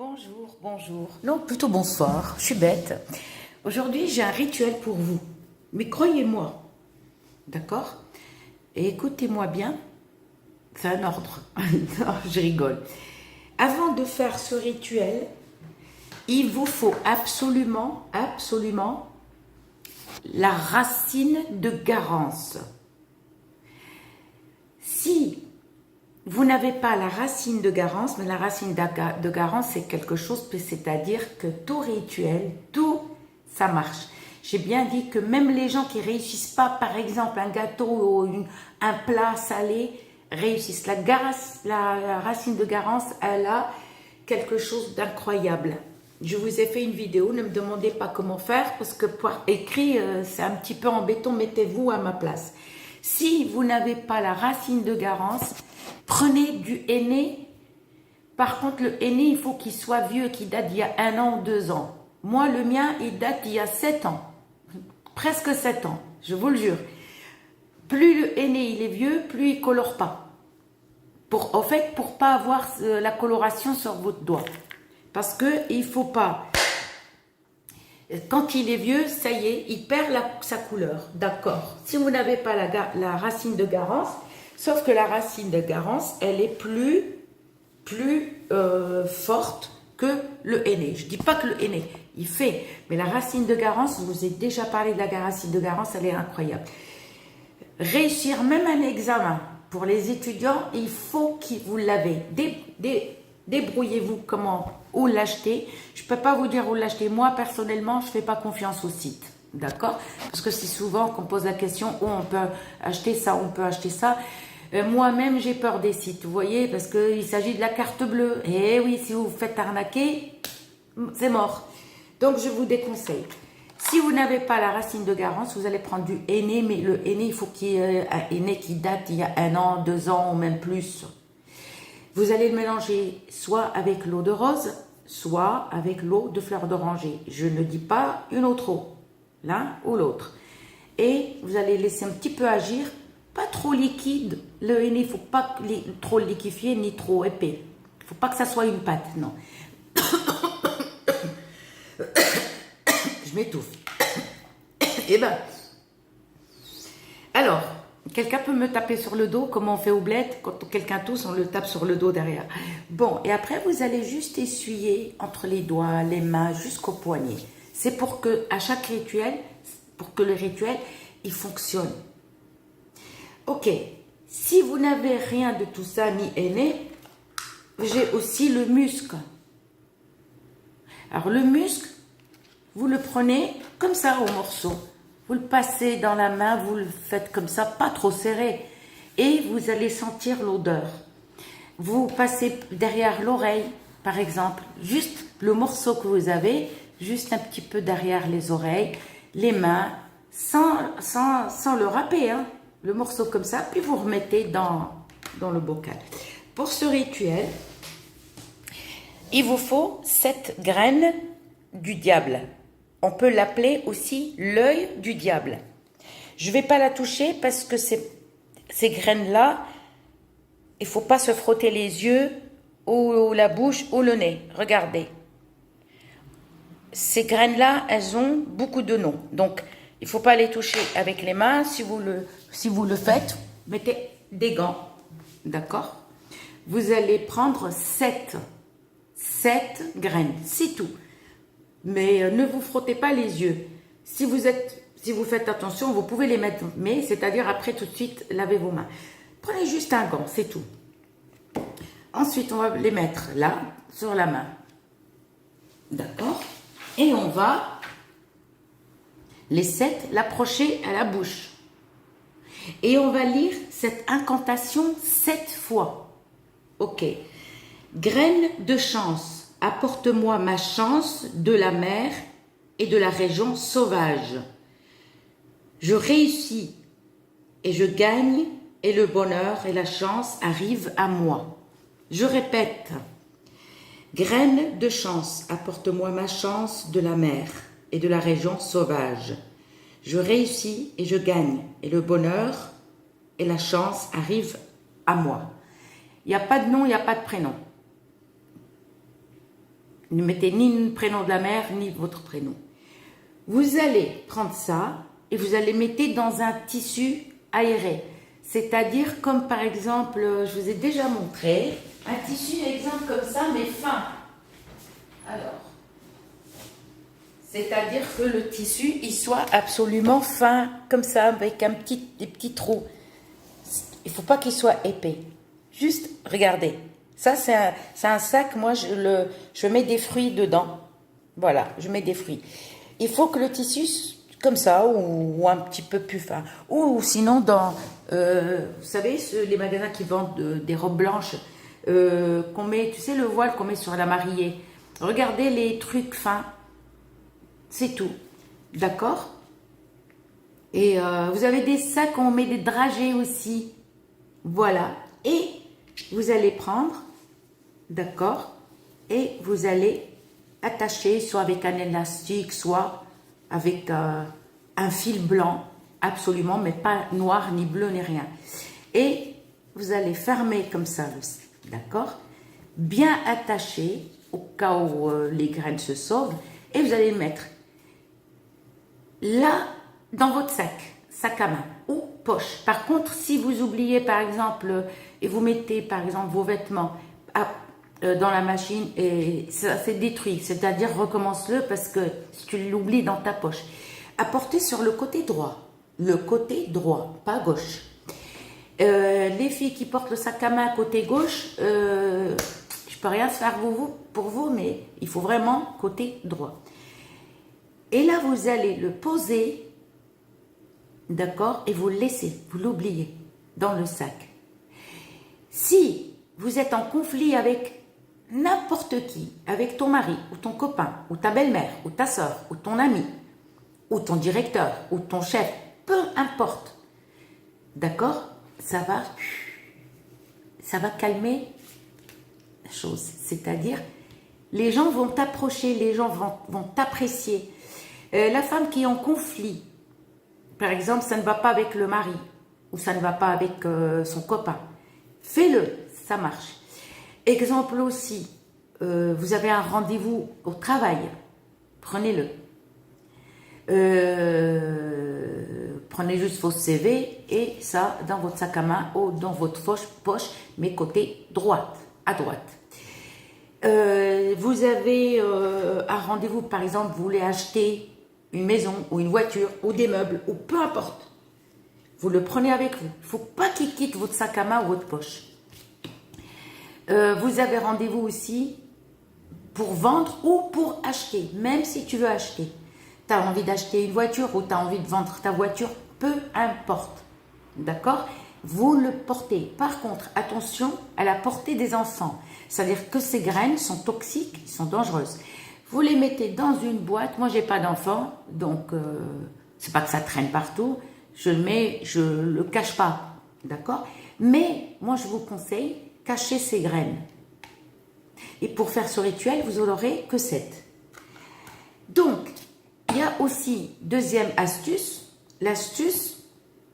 Bonjour, bonjour. Non, plutôt bonsoir. Je suis bête. Aujourd'hui, j'ai un rituel pour vous. Mais croyez-moi, d'accord? Et écoutez-moi bien. C'est un ordre. Non, je rigole. Avant de faire ce rituel, il vous faut absolument, absolument la racine de Garance. Si vous n'avez pas la racine de Garance, mais la racine de Garance, c'est quelque chose, c'est-à-dire que tout rituel, tout, ça marche. J'ai bien dit que même les gens qui réussissent pas, par exemple, un gâteau ou un plat salé, réussissent. La racine de Garance, elle a quelque chose d'incroyable. Je vous ai fait une vidéo, ne me demandez pas comment faire, parce que pour écrit, c'est un petit peu embêtant, mettez-vous à ma place. Si vous n'avez pas la racine de Garance, prenez du henné. Par contre, le henné, il faut qu'il soit vieux, qu'il date d'il y a 1 an ou 2 ans. Moi, le mien, il date d'il y a 7 ans. Presque 7 ans, je vous le jure. Plus le henné, il est vieux, plus il ne colore pas. En fait, pour ne pas avoir la coloration sur votre doigt. Parce qu'il ne faut pas... Quand il est vieux, ça y est, il perd sa couleur. D'accord. Si vous n'avez pas la racine de Garance, sauf que la racine de Garance, elle est plus forte que le henné. Je ne dis pas que le henné, il fait. Mais la racine de Garance, je vous ai déjà parlé de la racine de Garance, elle est incroyable. Réussir même un examen pour les étudiants, il faut que vous l'avez. Débrouillez-vous où l'acheter. Je ne peux pas vous dire où l'acheter. Moi, personnellement, je ne fais pas confiance au site. D'accord? Parce que c'est souvent qu'on pose la question où on peut acheter ça, on peut acheter ça. Moi-même, j'ai peur des sites, vous voyez, parce qu'il s'agit de la carte bleue. Et oui, si vous vous faites arnaquer, c'est mort. Donc, je vous déconseille. Si vous n'avez pas la racine de Garance, vous allez prendre du henné, mais le henné, il faut qu'il y ait un henné qui date il y a 1 an, 2 ans ou même plus. Vous allez le mélanger soit avec l'eau de rose, soit avec l'eau de fleur d'oranger. Je ne dis pas une autre eau, l'un ou l'autre. Et vous allez laisser un petit peu agir, pas trop liquide. Le henné, il ne faut pas trop liquéfier ni trop épais. Il ne faut pas que ça soit une pâte, non. Je m'étouffe. Eh ben, alors, quelqu'un peut me taper sur le dos, comme on fait au bled, quand quelqu'un tousse, on le tape sur le dos derrière. Bon, et après, vous allez juste essuyer entre les doigts, les mains, jusqu'au poignet. C'est pour que, à chaque rituel, pour que le rituel, il fonctionne. Ok, si vous n'avez rien de tout ça, ni henné, j'ai aussi le musc. Alors, le musc, vous le prenez comme ça au morceau. Vous le passez dans la main, vous le faites comme ça, pas trop serré. Et vous allez sentir l'odeur. Vous passez derrière l'oreille, par exemple, juste le morceau que vous avez, juste un petit peu derrière les oreilles, les mains, sans le râper, hein, le morceau comme ça, puis vous remettez dans le bocal. Pour ce rituel, il vous faut 7 graines du diable. On peut l'appeler aussi l'œil du diable. Je ne vais pas la toucher parce que ces graines-là, il ne faut pas se frotter les yeux ou la bouche ou le nez. Regardez. Ces graines-là, elles ont beaucoup de noms. Donc, il ne faut pas les toucher avec les mains. Si vous le faites, mettez des gants. D'accord? Vous allez prendre 7 graines. C'est tout. Mais ne vous frottez pas les yeux. Si vous faites attention, vous pouvez les mettre, mais c'est-à-dire après tout de suite, lavez vos mains. Prenez juste un gant, c'est tout. Ensuite, on va les mettre là, sur la main. D'accord? Et on va, les 7, l'approcher à la bouche. Et on va lire cette incantation 7 fois. Ok. Graine de chance. Apporte-moi ma chance de la mer et de la région sauvage. Je réussis et je gagne et le bonheur et la chance arrivent à moi. Je répète. Graine de chance, apporte-moi ma chance de la mer et de la région sauvage. Je réussis et je gagne et le bonheur et la chance arrivent à moi. Il n'y a pas de nom, il n'y a pas de prénom. Ne mettez ni le prénom de la mère, ni votre prénom. Vous allez prendre ça et vous allez mettre dans un tissu aéré. C'est-à-dire comme par exemple, je vous ai déjà montré, un tissu exemple comme ça, mais fin. Alors, c'est-à-dire que le tissu, il soit absolument fin, comme ça, avec des petits trous. Il ne faut pas qu'il soit épais. Juste, regardez. Ça, c'est un sac, moi, je mets des fruits dedans. Voilà, je mets des fruits. Il faut que le tissu, comme ça, ou un petit peu plus fin. Ou sinon, vous savez, les magasins qui vendent des robes blanches, qu'on met, tu sais, le voile qu'on met sur la mariée. Regardez les trucs fins. C'est tout. D'accord? Et vous avez des sacs où on met des dragées aussi. Voilà. Et vous allez prendre, d'accord? Et vous allez attacher soit avec un élastique, soit avec un fil blanc, absolument, mais pas noir, ni bleu, ni rien. Et vous allez fermer comme ça, d'accord? Bien attaché, au cas où les graines se sauvent, et vous allez le mettre là, dans votre sac à main ou poche. Par contre, si vous oubliez, par exemple, et vous mettez, par exemple, vos vêtements dans la machine et ça s'est détruit, c'est-à-dire recommence-le parce que si tu l'oublies dans ta poche, apportez sur le côté droit, pas gauche. Les filles qui portent le sac à main côté gauche, je peux rien faire pour vous, mais il faut vraiment côté droit. Et là, vous allez le poser, d'accord, et vous le laissez, vous l'oubliez dans le sac. Si vous êtes en conflit avec n'importe qui, avec ton mari, ou ton copain, ou ta belle-mère, ou ta soeur, ou ton ami, ou ton directeur, ou ton chef, peu importe, d'accord, ça va calmer la chose. C'est-à-dire, les gens vont t'approcher, les gens vont t'apprécier. La femme qui est en conflit, par exemple, ça ne va pas avec le mari, ou ça ne va pas avec son copain, fais-le, ça marche. Exemple aussi, vous avez un rendez-vous au travail, prenez-le. Prenez juste vos CV et ça dans votre sac à main ou dans votre poche, mais côté droite, à droite. Vous avez un rendez-vous, par exemple, vous voulez acheter une maison ou une voiture ou des meubles ou peu importe. Vous le prenez avec vous. Il ne faut pas qu'il quitte votre sac à main ou votre poche. Vous avez rendez-vous aussi pour vendre ou pour acheter, même si tu veux acheter. Tu as envie d'acheter une voiture ou tu as envie de vendre ta voiture, peu importe. D'accord? Vous le portez. Par contre, attention à la portée des enfants. C'est-à-dire que ces graines sont toxiques, sont dangereuses. Vous les mettez dans une boîte. Moi, j'ai pas d'enfant, donc c'est pas que ça traîne partout. Je le cache pas, d'accord? Mais moi, je vous conseille, cachez ces graines. Et pour faire ce rituel, vous n'aurez que 7. Donc, il y a aussi, deuxième astuce, l'astuce,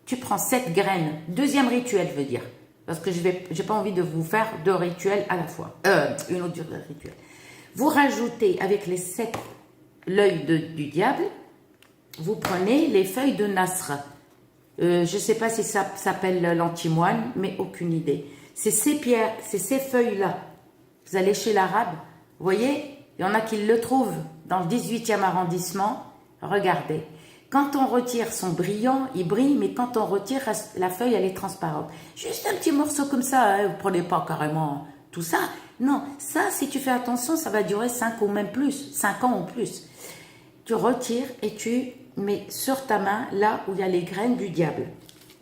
tu prends 7 graines. Deuxième rituel, je veux dire. Parce que je n'ai pas envie de vous faire 2 rituels à la fois. Une autre rituel. Vous rajoutez avec les 7 l'œil du diable, vous prenez les feuilles de nasr. Je ne sais pas si ça s'appelle l'antimoine, mais aucune idée. C'est ces pierres, c'est ces feuilles-là. Vous allez chez l'arabe, vous voyez, il y en a qui le trouvent dans le 18e arrondissement. Regardez. Quand on retire son brillant, il brille, mais quand on retire, la feuille, elle est transparente. Juste un petit morceau comme ça, hein, vous ne prenez pas carrément tout ça. Non, ça, si tu fais attention, ça va durer 5 ou même plus, 5 ans ou plus. Tu retires et tu mets sur ta main, là où il y a les graines du diable.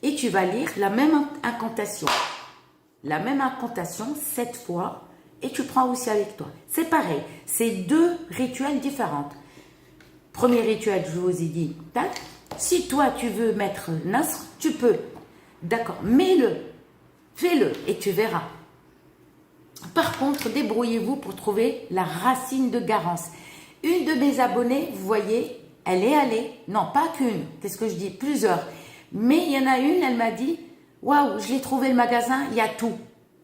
Et tu vas lire la même incantation. La même incantation, 7 fois, et tu prends aussi avec toi. C'est pareil, c'est 2 rituels différents. Premier rituel, je vous ai dit, tac. Si toi, tu veux mettre Nasr, tu peux. D'accord, mets-le, fais-le, et tu verras. Par contre, débrouillez-vous pour trouver la racine de Garance. Une de mes abonnées, vous voyez, elle est allée, non pas qu'une, qu'est-ce que je dis, plusieurs. Mais il y en a une, elle m'a dit, waouh, je l'ai trouvé le magasin, il y a tout.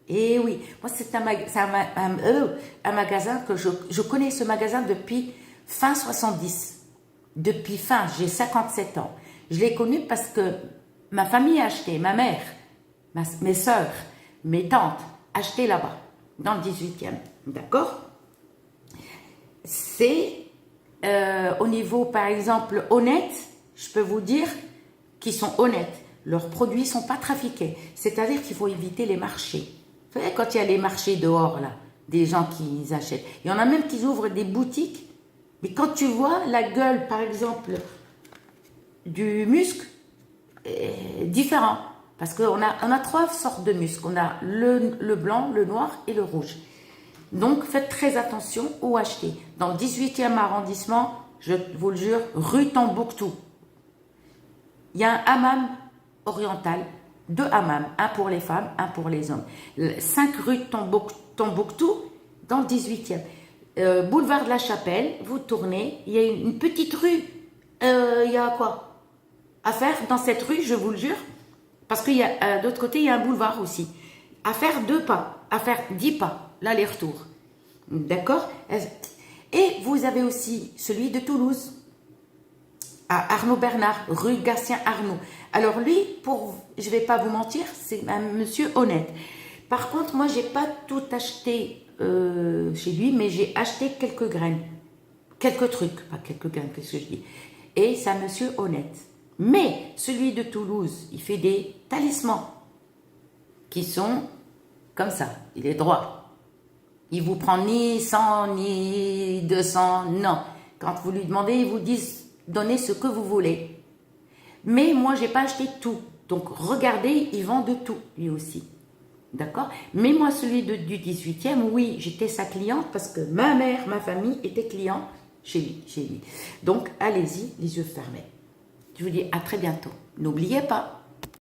Et oui, moi c'est un magasin que je connais ce magasin depuis fin 70. Depuis fin, j'ai 57 ans. Je l'ai connu parce que ma famille a acheté, ma mère, mes soeurs, mes tantes achetaient là-bas, dans le 18e. D'accord? C'est au niveau, par exemple, honnête, je peux vous dire qu'ils sont honnêtes. Leurs produits ne sont pas trafiqués. C'est-à-dire qu'il faut éviter les marchés. Vous savez, quand il y a les marchés dehors, là, des gens qui achètent. Il y en a même qui ouvrent des boutiques. Mais quand tu vois la gueule, par exemple, du muscle, différent. Parce qu'on a trois sortes de muscles. On a le blanc, le noir et le rouge. Donc, faites très attention où acheter. Dans le 18e arrondissement, je vous le jure, rue Tombouctou, il y a un hammam oriental, 2 hammams, un pour les femmes, un pour les hommes. 5 rue Tombouctou, dans le 18e. Boulevard de la Chapelle, vous tournez, il y a une petite rue. Il y a quoi à faire dans cette rue, je vous le jure, parce qu'il y a, de l'autre côté, il y a un boulevard aussi. À faire 2 pas, à faire 10 pas, l'aller-retour. D'accord? Et vous avez aussi celui de Toulouse, à Arnaud Bernard, rue Gatien Arnaud. Alors lui, je ne vais pas vous mentir, c'est un monsieur honnête. Par contre, moi, je n'ai pas tout acheté chez lui, mais j'ai acheté quelques graines. Quelques trucs, pas quelques graines, qu'est-ce que je dis. Et c'est un monsieur honnête. Mais celui de Toulouse, il fait des talismans qui sont comme ça, il est droit. Il vous prend ni 100, ni 200, non. Quand vous lui demandez, il vous dit donnez ce que vous voulez. Mais moi, j'ai pas acheté tout. Donc, regardez, il vend de tout, lui aussi. D'accord? Mais moi, celui du 18e, oui, j'étais sa cliente parce que ma mère, ma famille était client chez lui. Donc, allez-y, les yeux fermés. Je vous dis à très bientôt. N'oubliez pas,